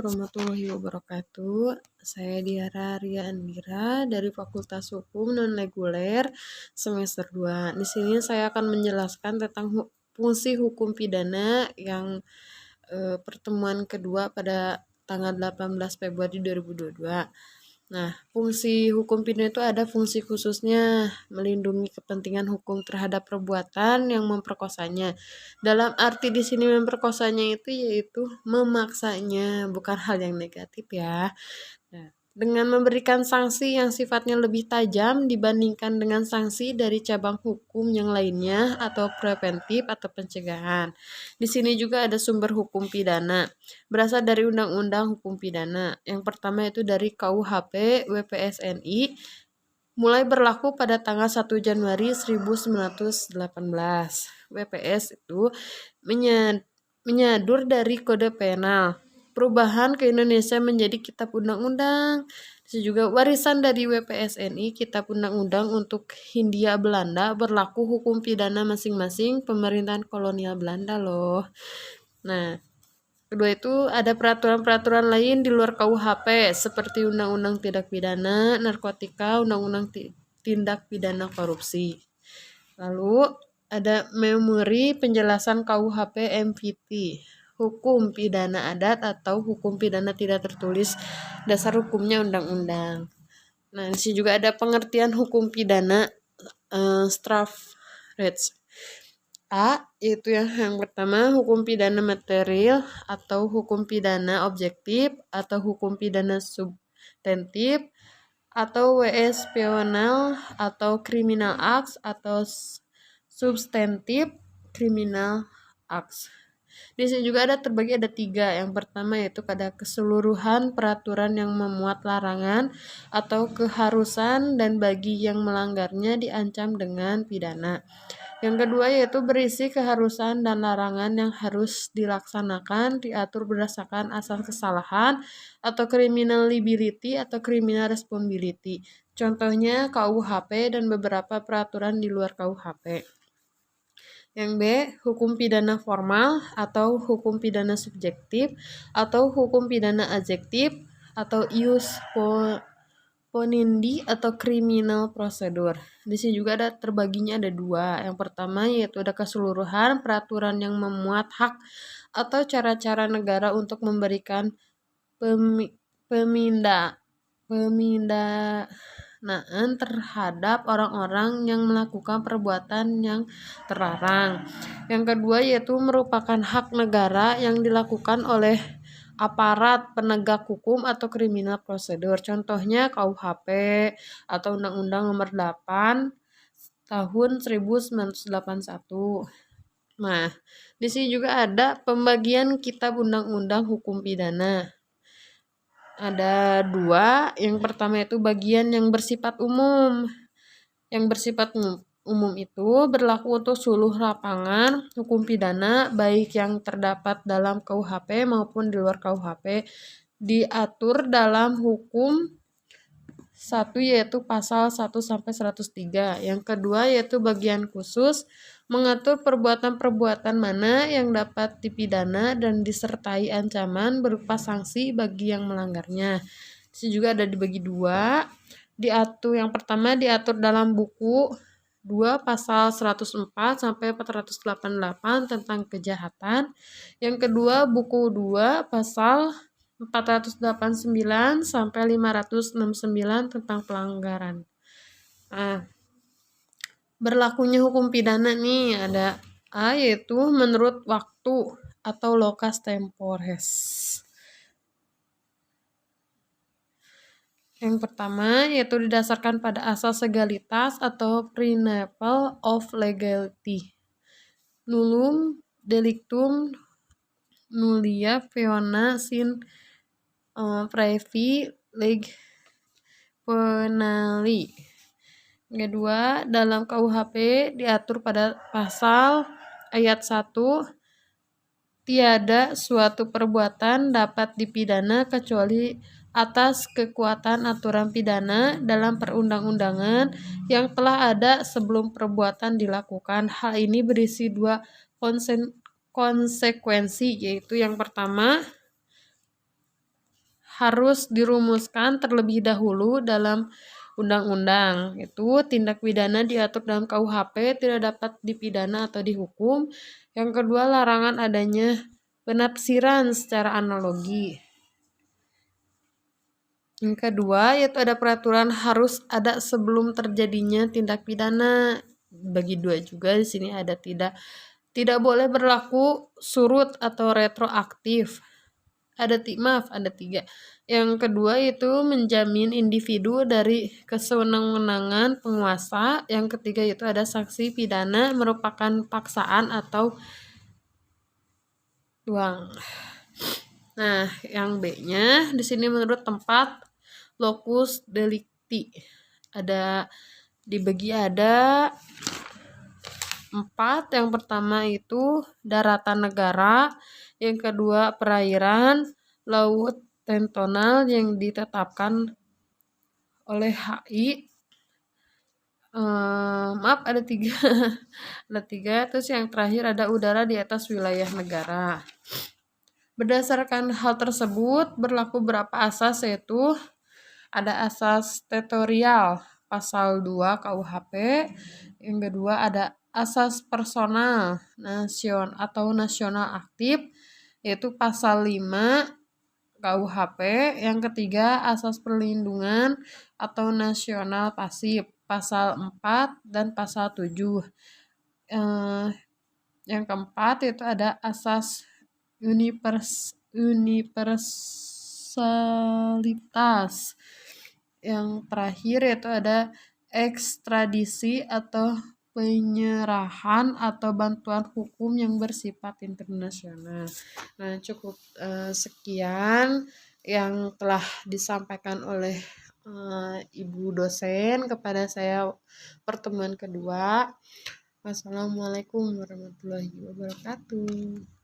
warahmatullahi wabarakatuh. Saya Diara Ria Andira dari Fakultas Hukum Non-Reguler semester 2. Di sini saya akan menjelaskan tentang fungsi hukum pidana yang pertemuan kedua pada tanggal 18 Februari 2022. Nah, fungsi hukum pidana itu ada fungsi khususnya melindungi kepentingan hukum terhadap perbuatan yang memperkosanya. Dalam arti di sini memperkosanya itu yaitu memaksanya, bukan hal yang negatif ya. Nah, dengan memberikan sanksi yang sifatnya lebih tajam dibandingkan dengan sanksi dari cabang hukum yang lainnya atau preventif atau pencegahan. Di sini juga ada sumber hukum pidana. Berasal dari Undang-Undang Hukum Pidana. Yang pertama itu dari KUHP WPSNI mulai berlaku pada tanggal 1 Januari 1918. WPS itu menyadur dari Kode Penal. Perubahan ke Indonesia menjadi Kitab Undang-Undang. Juga warisan dari WPSNI, Kitab Undang-Undang untuk Hindia Belanda, berlaku hukum pidana masing-masing pemerintahan kolonial Belanda loh. Nah, kedua itu ada peraturan-peraturan lain di luar KUHP seperti Undang-Undang Tindak Pidana Narkotika, Undang-Undang Tindak Pidana Korupsi. Lalu ada memori penjelasan KUHP MPT. Hukum pidana adat atau hukum pidana tidak tertulis, dasar hukumnya undang-undang. Nah, di sini juga ada pengertian hukum pidana Strafrecht. Yaitu yang pertama hukum pidana material atau hukum pidana objektif atau hukum pidana substantif atau WS penal atau criminal acts atau substantif criminal acts. Di sini juga terbagi ada 3. Yang pertama yaitu pada keseluruhan peraturan yang memuat larangan atau keharusan dan bagi yang melanggarnya diancam dengan pidana. Yang kedua yaitu berisi keharusan dan larangan yang harus dilaksanakan diatur berdasarkan asal kesalahan atau criminal liability atau criminal responsibility. Contohnya KUHP dan beberapa peraturan di luar KUHP. Yang B, hukum pidana formal atau hukum pidana subjektif atau hukum pidana adjektif atau ius ponindi atau criminal procedure. Di sini juga terbaginya ada 2. Yang pertama yaitu ada keseluruhan peraturan yang memuat hak atau cara-cara negara untuk memberikan pemindanaan terhadap orang-orang yang melakukan perbuatan yang terlarang. Yang kedua yaitu merupakan hak negara yang dilakukan oleh aparat penegak hukum atau criminal procedure. Contohnya KUHP atau Undang-Undang Nomor 8 tahun 1981. Nah, di sini juga ada pembagian Kitab Undang-Undang Hukum Pidana. Ada 2. Yang pertama itu bagian yang bersifat umum. Yang bersifat umum itu berlaku untuk seluruh lapangan hukum pidana baik yang terdapat dalam KUHP maupun di luar KUHP, diatur dalam hukum 1 yaitu pasal 1 sampai 103. Yang kedua yaitu bagian khusus mengatur perbuatan-perbuatan mana yang dapat dipidana dan disertai ancaman berupa sanksi bagi yang melanggarnya. Di sini juga ada dibagi 2. Diatur yang pertama diatur dalam buku 2 pasal 104 sampai 488 tentang kejahatan. Yang kedua buku 2 pasal 489 sampai 569 tentang pelanggaran. Nah, berlakunya hukum pidana nih ada A yaitu menurut waktu atau locus temporis. Yang pertama yaitu didasarkan pada asas legalitas atau principle of legality. Nullum delictum nullia peona sin praevi lege penali. Kedua, dalam KUHP diatur pada pasal ayat 1 tiada suatu perbuatan dapat dipidana kecuali atas kekuatan aturan pidana dalam perundang-undangan yang telah ada sebelum perbuatan dilakukan. Hal ini berisi 2 konsekuensi, yaitu yang pertama harus dirumuskan terlebih dahulu dalam undang-undang. Itu tindak pidana diatur dalam KUHP tidak dapat dipidana atau dihukum. Yang kedua, larangan adanya penafsiran secara analogi. Yang kedua, yaitu ada peraturan harus ada sebelum terjadinya tindak pidana. Bagi dua juga di sini ada tidak boleh berlaku surut atau retroaktif. Ada tiga. Yang kedua itu menjamin individu dari kesewenang-wenangan penguasa. Yang ketiga itu ada sanksi pidana merupakan paksaan atau uang. Nah, yang B-nya di sini menurut tempat locus delicti. Ada dibagi ada 4. Yang pertama itu daratan negara, yang kedua perairan, laut tentonal yang ditetapkan oleh HI. Maaf, ada 3. Ada 3. Terus yang terakhir ada udara di atas wilayah negara. Berdasarkan hal tersebut berlaku beberapa asas, yaitu ada asas teritorial pasal 2 KUHP. Yang kedua ada asas personal nasional aktif, yaitu pasal 5 KUHP. Yang ketiga asas perlindungan atau nasional pasif pasal 4 dan pasal 7. Yang keempat itu ada asas universalitas. Yang terakhir yaitu ada ekstradisi atau penyerahan atau bantuan hukum yang bersifat internasional. Nah, cukup sekian yang telah disampaikan oleh Ibu dosen kepada saya pertemuan kedua. Wassalamualaikum warahmatullahi wabarakatuh.